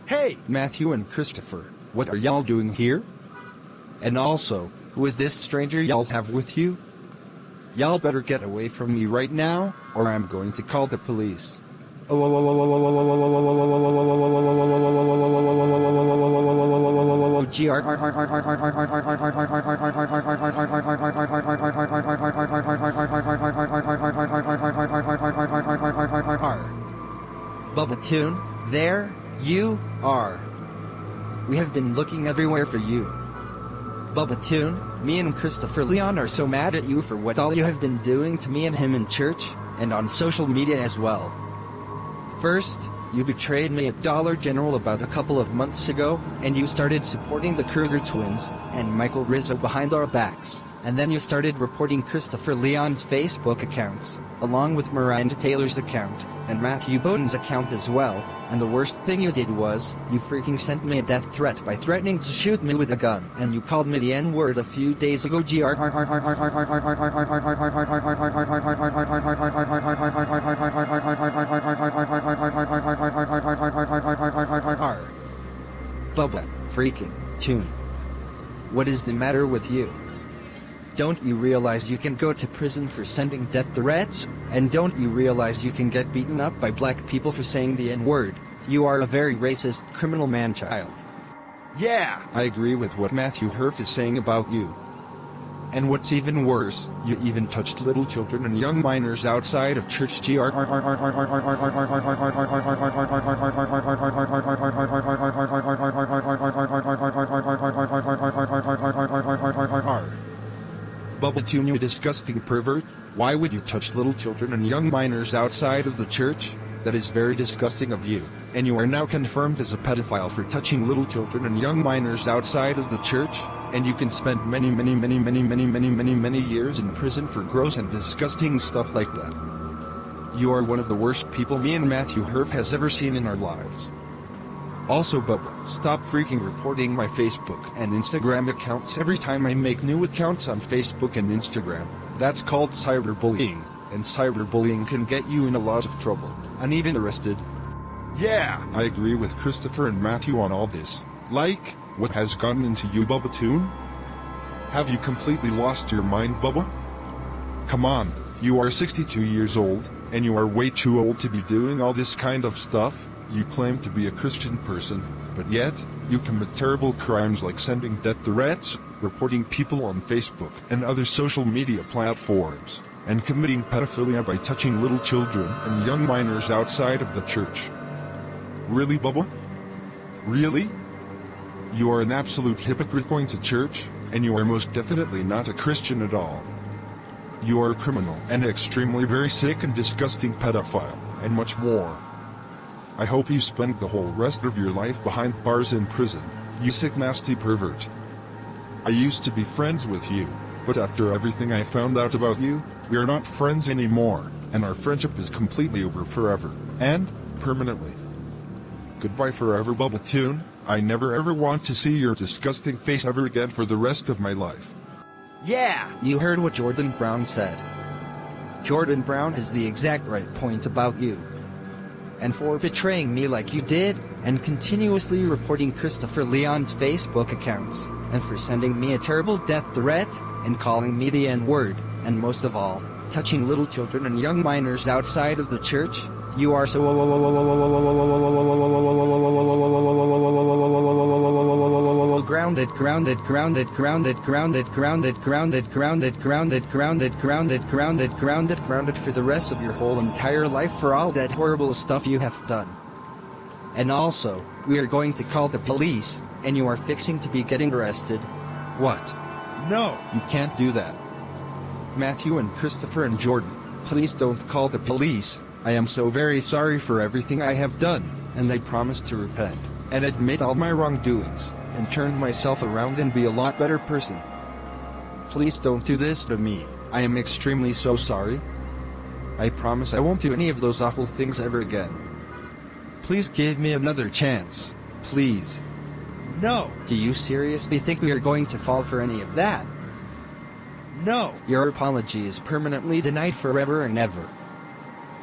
Hey, Matthew and Christopher, what are y'all doing here? And also, who is this stranger y'all have with you? Y'all better get away from me right now, or I'm going to call the police. Bubba Toone, there you are. We have been looking everywhere for you. Bubba Toone, me and Christopher Leon are so mad at you for what all you have been doing to me and him in church, and on social media as well. First, you betrayed me at Dollar General about a couple of months ago, and you started supporting the Kruger twins and Michael Rizzo behind our backs, and then you started reporting Christopher Leon's Facebook accounts, along with Miranda Taylor's account, and Matthew Bowden's account as well, and the worst thing you did was, you freaking sent me a death threat by threatening to shoot me with a gun, and you called me the N-word a few days ago. Bubba freaking Toone. What is the matter with you? Don't you realize you can go to prison for sending death threats? And don't you realize you can get beaten up by black people for saying the N-word? You are a very racist criminal man-child. Yeah, I agree with what Matthew Herf is saying about you. And what's even worse, you even touched little children and young minors outside of church. Bubba Toone, you disgusting pervert. Why would you touch little children and young minors outside of the church? That is very disgusting of you, and you are now confirmed as a pedophile for touching little children and young minors outside of the church, and you can spend many years in prison for gross and disgusting stuff like that. You are one of the worst people me and Matthew Herf has ever seen in our lives. Also, Bubba, stop freaking reporting my Facebook and Instagram accounts every time I make new accounts on Facebook and Instagram. That's called cyberbullying, and cyberbullying can get you in a lot of trouble, and even arrested. Yeah, I agree with Christopher and Matthew on all this. Like, what has gotten into you, Bubba Toone? Have you completely lost your mind, Bubba? Come on, you are 62 years old, and you are way too old to be doing all this kind of stuff. You claim to be a Christian person, but yet, you commit terrible crimes like sending death threats, reporting people on Facebook and other social media platforms, and committing pedophilia by touching little children and young minors outside of the church. Really, Bubba? Really? You are an absolute hypocrite going to church, and you are most definitely not a Christian at all. You are a criminal and extremely very sick and disgusting pedophile, and much more. I hope you spend the whole rest of your life behind bars in prison, you sick nasty pervert. I used to be friends with you, but after everything I found out about you, we are not friends anymore, and our friendship is completely over forever, and permanently. Goodbye forever, Bubba Toone. I never ever want to see your disgusting face ever again for the rest of my life. Yeah, you heard what Jordan Brown said. Jordan Brown has the exact right point about you. And for betraying me like you did, and continuously reporting Christopher Leon's Facebook accounts, and for sending me a terrible death threat, and calling me the N-word, and most of all, touching little children and young minors outside of the church, you are so grounded for the rest of your whole entire life for all that horrible stuff you have done. And also, we are going to call the police, and you are fixing to be getting arrested. What? No, you can't do that. Matthew and Christopher and Jordan, please don't call the police. I am so very sorry for everything I have done, and I promise to repent, and admit all my wrongdoings, and turn myself around and be a lot better person. Please don't do this to me. I am extremely so sorry. I promise I won't do any of those awful things ever again. Please give me another chance. Please. No. Do you seriously think we are going to fall for any of that? No. Your apology is permanently denied forever and ever.